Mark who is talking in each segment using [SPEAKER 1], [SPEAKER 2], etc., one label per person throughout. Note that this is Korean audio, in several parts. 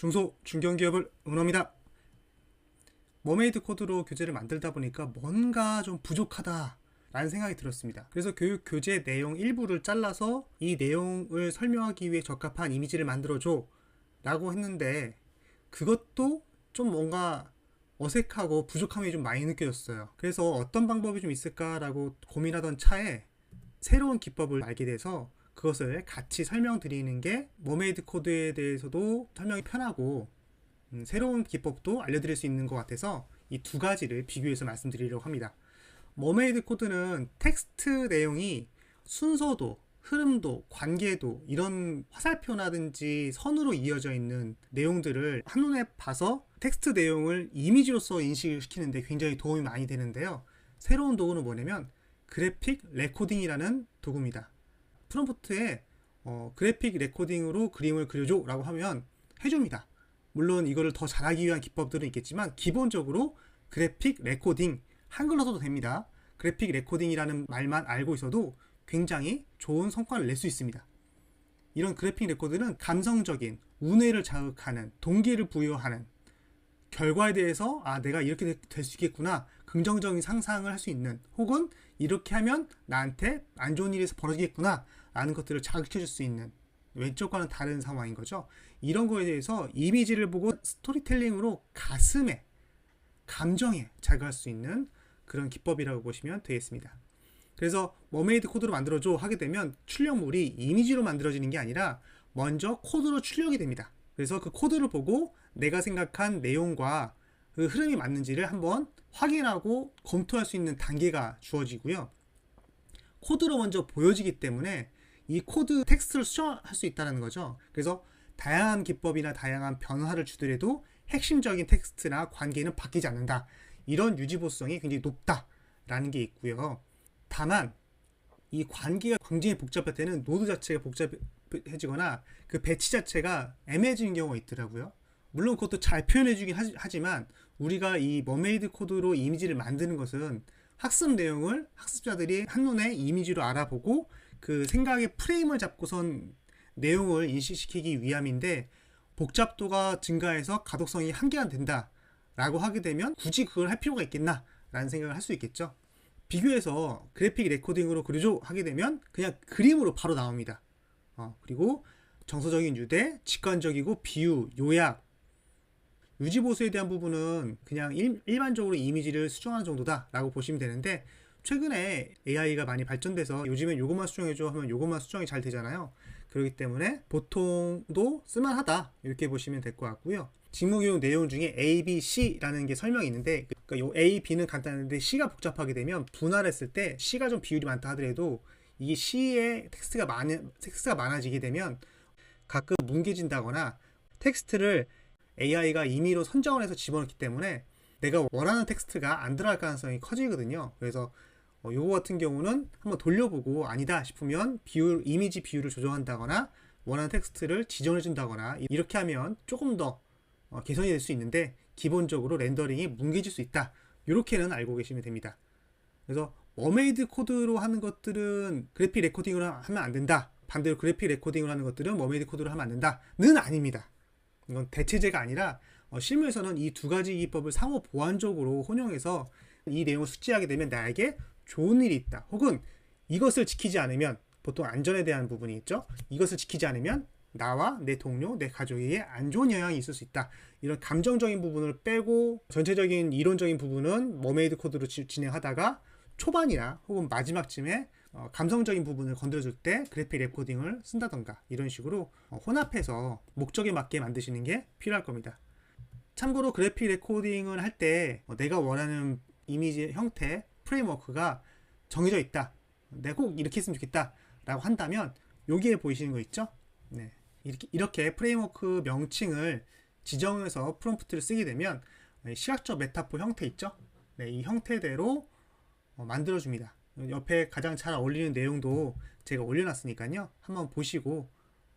[SPEAKER 1] 중소, 중견기업을 응원합니다. 머메이드 코드로 교재를 만들다 보니까 뭔가 좀 부족하다 라는 생각이 들었습니다. 그래서 교육 교재 내용 일부를 잘라서 이 내용을 설명하기 위해 적합한 이미지를 만들어줘 라고 했는데, 그것도 좀 뭔가 어색하고 부족함이 좀 많이 느껴졌어요. 그래서 어떤 방법이 좀 있을까라고 고민하던 차에 새로운 기법을 알게 돼서 그것을 같이 설명드리는 게 머메이드 코드에 대해서도 설명이 편하고 새로운 기법도 알려드릴 수 있는 것 같아서 이 두 가지를 비교해서 말씀드리려고 합니다. 머메이드 코드는 텍스트 내용이 순서도, 흐름도, 관계도, 이런 화살표라든지 선으로 이어져 있는 내용들을 한눈에 봐서 텍스트 내용을 이미지로서 인식을 시키는데 굉장히 도움이 많이 되는데요. 새로운 도구는 뭐냐면 그래픽 레코딩이라는 도구입니다. 프롬프트에 그래픽 레코딩으로 그림을 그려줘 라고 하면 해줍니다. 물론 이거를 더 잘하기 위한 기법들은 있겠지만 기본적으로 그래픽 레코딩, 한글로 써도 됩니다. 그래픽 레코딩이라는 말만 알고 있어도 굉장히 좋은 성과를 낼 수 있습니다. 이런 그래픽 레코드는 감성적인, 우뇌를 자극하는, 동기를 부여하는, 결과에 대해서 내가 이렇게 될 수 있겠구나, 긍정적인 상상을 할 수 있는, 혹은 이렇게 하면 나한테 안 좋은 일이 벌어지겠구나 라는 것들을 자극해 줄 수 있는, 왼쪽과는 다른 상황인 거죠. 이런 거에 대해서 이미지를 보고 스토리텔링으로 가슴에, 감정에 자극할 수 있는 그런 기법이라고 보시면 되겠습니다. 그래서 머메이드 코드로 만들어줘 하게 되면 출력물이 이미지로 만들어지는 게 아니라 먼저 코드로 출력이 됩니다. 그래서 그 코드를 보고 내가 생각한 내용과 그 흐름이 맞는지를 한번 확인하고 검토할 수 있는 단계가 주어지고요. 코드로 먼저 보여지기 때문에 이 코드 텍스트를 수정할 수 있다는 거죠. 그래서 다양한 기법이나 다양한 변화를 주더라도 핵심적인 텍스트나 관계는 바뀌지 않는다. 이런 유지보수성이 굉장히 높다라는 게 있고요. 다만 이 관계가 굉장히 복잡할 때는 노드 자체가 복잡해지거나 그 배치 자체가 애매해지는 경우가 있더라고요. 물론 그것도 잘 표현해주긴 하지만 우리가 이 머메이드 코드로 이미지를 만드는 것은 학습 내용을 학습자들이 한눈에 이미지로 알아보고 그 생각의 프레임을 잡고선 내용을 인식시키기 위함인데, 복잡도가 증가해서 가독성이 한계가 된다 라고 하게 되면 굳이 그걸 할 필요가 있겠나 라는 생각을 할 수 있겠죠. 비교해서 그래픽 레코딩으로 그려줘 하게 되면 그냥 그림으로 바로 나옵니다. 그리고 정서적인 유대, 직관적이고 비유, 요약, 유지보수에 대한 부분은 그냥 일반적으로 이미지를 수정하는 정도다 라고 보시면 되는데, 최근에 AI가 많이 발전돼서 요즘엔 요것만 수정해줘 하면 요것만 수정이 잘 되잖아요. 그렇기 때문에 보통도 쓸만하다 이렇게 보시면 될 것 같고요. 직무교육 내용 중에 A, B, C라는 게 설명이 있는데, 그러니까 요 A, B는 간단한데 C가 복잡하게 되면 분할했을 때 C가 좀 비율이 많다 하더라도 이게 C의 텍스트가 많아지게 되면 가끔 뭉개진다거나 텍스트를 AI가 임의로 선정을 해서 집어넣기 때문에 내가 원하는 텍스트가 안 들어갈 가능성이 커지거든요. 그래서 요거 같은 경우는 한번 돌려보고 아니다 싶으면 이미지 비율을 조정한다거나 원하는 텍스트를 지정해 준다거나 이렇게 하면 조금 더 개선이 될 수 있는데, 기본적으로 렌더링이 뭉개질 수 있다, 이렇게는 알고 계시면 됩니다. 그래서 머메이드 코드로 하는 것들은 그래픽 레코딩으로 하면 안 된다, 반대로 그래픽 레코딩으로 하는 것들은 머메이드 코드로 하면 안 된다는 아닙니다. 이건 대체제가 아니라 실무에서는 이 두 가지 기법을 상호 보완적으로 혼용해서 이 내용을 숙지하게 되면 나에게 좋은 일이 있다, 혹은 이것을 지키지 않으면, 보통 안전에 대한 부분이 있죠, 이것을 지키지 않으면 나와 내 동료, 내 가족에게 안 좋은 영향이 있을 수 있다, 이런 감정적인 부분을 빼고 전체적인 이론적인 부분은 머메이드 코드로 진행하다가 초반이나 혹은 마지막쯤에 감성적인 부분을 건드려줄 때 그래픽 레코딩을 쓴다던가 이런 식으로 혼합해서 목적에 맞게 만드시는 게 필요할 겁니다. 참고로 그래픽 레코딩을 할 때 내가 원하는 이미지 형태, 프레임워크가 정해져 있다, 내가 꼭 이렇게 했으면 좋겠다 라고 한다면 여기에 보이시는 거 있죠? 네. 이렇게 프레임워크 명칭을 지정해서 프롬프트를 쓰게 되면 시각적 메타포 형태 있죠? 네, 이 형태대로 만들어줍니다. 옆에 가장 잘 어울리는 내용도 제가 올려놨으니까요, 한번 보시고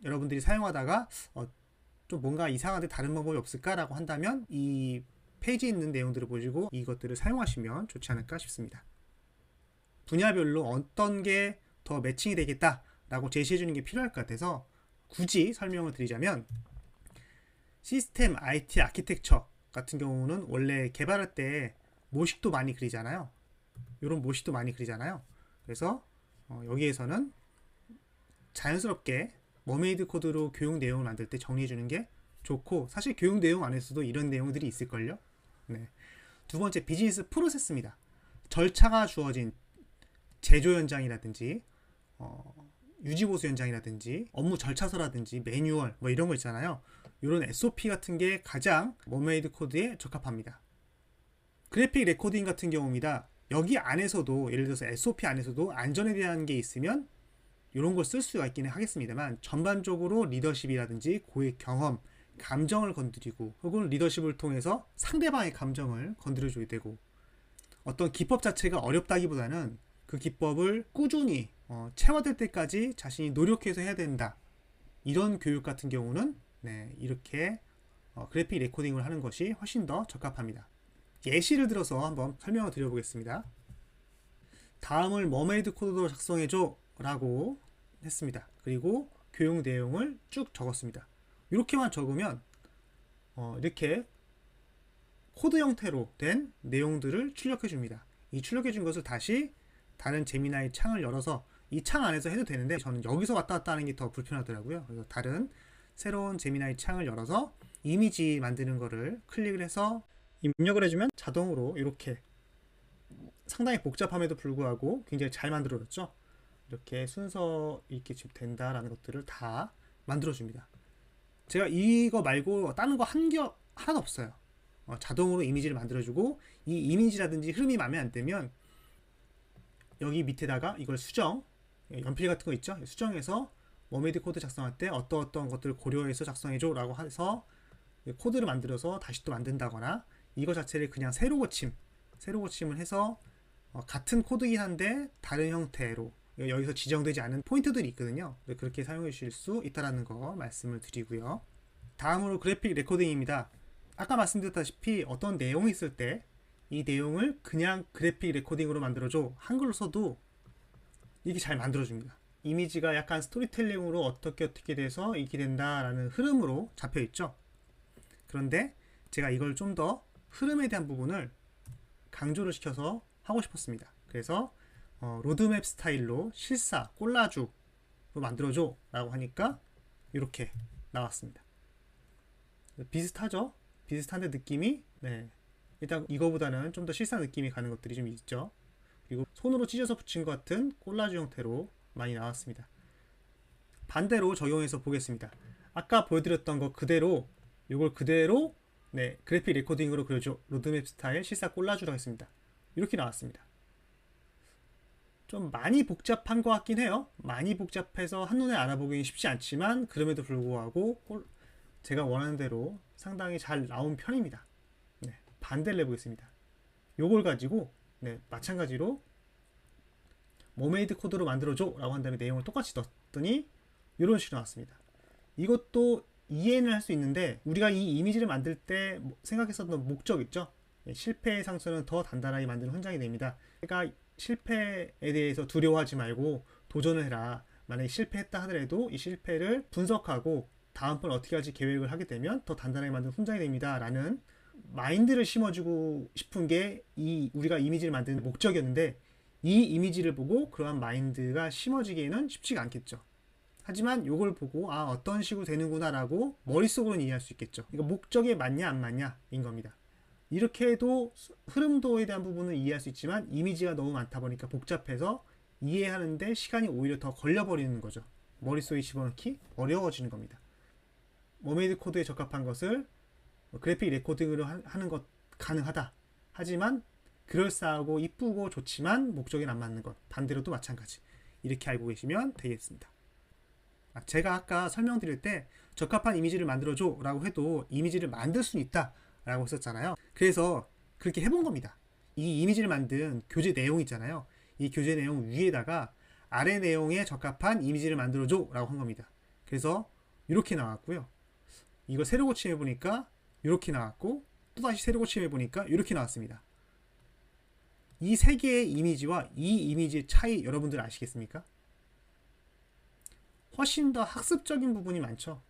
[SPEAKER 1] 여러분들이 사용하다가 좀 뭔가 이상한데 다른 방법이 없을까라고 한다면 이 페이지에 있는 내용들을 보시고 이것들을 사용하시면 좋지 않을까 싶습니다. 분야별로 어떤 게 더 매칭이 되겠다라고 제시해 주는 게 필요할 것 같아서 굳이 설명을 드리자면, 시스템 IT 아키텍처 같은 경우는 원래 개발할 때 모식도 많이 그리잖아요. 이런 모식도 많이 그리잖아요. 그래서 여기에서는 자연스럽게 머메이드 코드로 교육 내용을 만들 때 정리해 주는 게 좋고, 사실 교육 내용 안에서도 이런 내용들이 있을걸요. 네. 두 번째, 비즈니스 프로세스입니다. 절차가 주어진 제조 현장이라든지 유지보수 현장이라든지 업무 절차서라든지 매뉴얼 뭐 이런 거 있잖아요. 이런 SOP 같은 게 가장 머메이드 코드에 적합합니다. 그래픽 레코딩 같은 경우입니다. 여기 안에서도 예를 들어서 SOP 안에서도 안전에 대한 게 있으면 이런 걸 쓸 수가 있기는 하겠습니다만, 전반적으로 리더십이라든지 고객 경험, 감정을 건드리고, 혹은 리더십을 통해서 상대방의 감정을 건드려줘야 되고, 어떤 기법 자체가 어렵다기보다는 그 기법을 꾸준히 체화될 때까지 자신이 노력해서 해야 된다. 이런 교육 같은 경우는 이렇게 그래픽 레코딩을 하는 것이 훨씬 더 적합합니다. 예시를 들어서 한번 설명을 드려보겠습니다. 다음을 머메이드 코드로 작성해줘 라고 했습니다. 그리고 교육 내용을 쭉 적었습니다. 이렇게만 적으면 이렇게 코드 형태로 된 내용들을 출력해 줍니다. 이 출력해 준 것을 다시 다른 제미나이 창을 열어서 이 창 안에서 해도 되는데, 저는 여기서 왔다 갔다 하는 게 더 불편하더라고요. 그래서 다른 새로운 제미나이 창을 열어서 이미지 만드는 거를 클릭을 해서 입력을 해주면 자동으로 이렇게 상당히 복잡함에도 불구하고 굉장히 잘 만들어졌죠. 이렇게 순서 있게 된다라는 것들을 다 만들어줍니다. 제가 이거 말고 다른 거 하나도 없어요. 자동으로 이미지를 만들어주고, 이 이미지라든지 흐름이 마음에 안 들면 여기 밑에다가 이걸 연필 같은 거 있죠? 수정해서 머메이드 코드 작성할 때 어떤 것들을 고려해서 작성해줘 라고 해서 코드를 만들어서 다시 또 만든다거나, 이거 자체를 그냥 새로 고침을 해서 같은 코드이긴 한데 다른 형태로, 여기서 지정되지 않은 포인트들이 있거든요. 그렇게 사용해 주실 수 있다는 거 말씀을 드리고요. 다음으로 그래픽 레코딩입니다. 아까 말씀드렸다시피 어떤 내용이 있을 때 이 내용을 그냥 그래픽 레코딩으로 만들어줘, 한글로 써도 이게 잘 만들어줍니다. 이미지가 약간 스토리텔링으로 어떻게 돼서 이렇게 된다라는 흐름으로 잡혀 있죠. 그런데 제가 이걸 좀 더 흐름에 대한 부분을 강조를 시켜서 하고 싶었습니다. 그래서 로드맵 스타일로 실사, 콜라주로 만들어줘 라고 하니까 이렇게 나왔습니다. 비슷하죠? 비슷한데 느낌이 일단 이거보다는 좀 더 실사 느낌이 가는 것들이 좀 있죠. 그리고 손으로 찢어서 붙인 것 같은 콜라주 형태로 많이 나왔습니다. 반대로 적용해서 보겠습니다. 아까 보여드렸던 거 그대로, 이걸 그대로 그래픽 레코딩으로 그려줘, 로드맵 스타일 실사 콜라주라고 했습니다. 이렇게 나왔습니다. 좀 많이 복잡한 것 같긴 해요. 많이 복잡해서 한눈에 알아보기 쉽지 않지만, 그럼에도 불구하고 제가 원하는 대로 상당히 잘 나온 편입니다. 반대를 해보겠습니다. 요걸 가지고 마찬가지로 머메이드 코드로 만들어줘 라고 한 다음에 내용을 똑같이 넣었더니 이런 식으로 나왔습니다. 이것도 이해는 할 수 있는데, 우리가 이 이미지를 만들 때 생각했었던 목적 있죠? 실패의 상처는 더 단단하게 만드는 훈장이 됩니다. 그러니까 실패에 대해서 두려워하지 말고 도전을 해라. 만약에 실패했다 하더라도 이 실패를 분석하고 다음번 어떻게 할지 계획을 하게 되면 더 단단하게 만드는 훈장이 됩니다 라는 마인드를 심어주고 싶은 게 우리가 이미지를 만드는 목적이었는데, 이 이미지를 보고 그러한 마인드가 심어지기에는 쉽지가 않겠죠. 하지만 이걸 보고 어떤 식으로 되는구나 라고 머릿속으로는 이해할 수 있겠죠. 이거 목적에 맞냐 안 맞냐 인 겁니다. 이렇게 해도 흐름도에 대한 부분은 이해할 수 있지만, 이미지가 너무 많다 보니까 복잡해서 이해하는데 시간이 오히려 더 걸려버리는 거죠. 머릿속에 집어넣기 어려워지는 겁니다. 머메이드 코드에 적합한 것을 그래픽 레코딩으로 하는 것 가능하다. 하지만 그럴싸하고 이쁘고 좋지만 목적에는 안 맞는 것, 반대로도 마찬가지. 이렇게 알고 계시면 되겠습니다. 제가 아까 설명드릴 때 적합한 이미지를 만들어줘 라고 해도 이미지를 만들 수는 있다 라고 했었잖아요. 그래서 그렇게 해본 겁니다. 이 이미지를 만든 교재 내용 있잖아요. 이 교재 내용 위에다가 아래 내용에 적합한 이미지를 만들어줘 라고 한 겁니다. 그래서 이렇게 나왔고요. 이걸 새로 고침해 보니까 이렇게 나왔고, 또다시 새로 고침해 보니까 이렇게 나왔습니다. 이 세 개의 이미지와 이 이미지의 차이 여러분들 아시겠습니까? 훨씬 더 학습적인 부분이 많죠.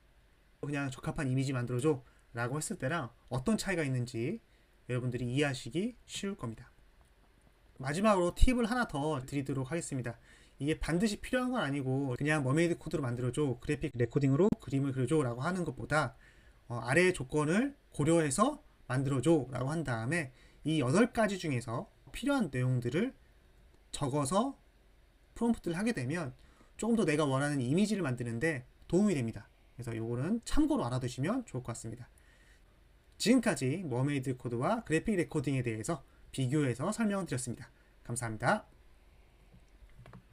[SPEAKER 1] 그냥 적합한 이미지 만들어줘 라고 했을 때랑 어떤 차이가 있는지 여러분들이 이해하시기 쉬울 겁니다. 마지막으로 팁을 하나 더 드리도록 하겠습니다. 이게 반드시 필요한 건 아니고 그냥 머메이드 코드로 만들어줘, 그래픽 레코딩으로 그림을 그려줘 라고 하는 것보다 아래의 조건을 고려해서 만들어줘 라고 한 다음에 이 8가지 중에서 필요한 내용들을 적어서 프롬프트를 하게 되면 조금 더 내가 원하는 이미지를 만드는데 도움이 됩니다. 그래서 요거는 참고로 알아두시면 좋을 것 같습니다. 지금까지 머메이드 코드와 그래픽 레코딩에 대해서 비교해서 설명을 드렸습니다. 감사합니다.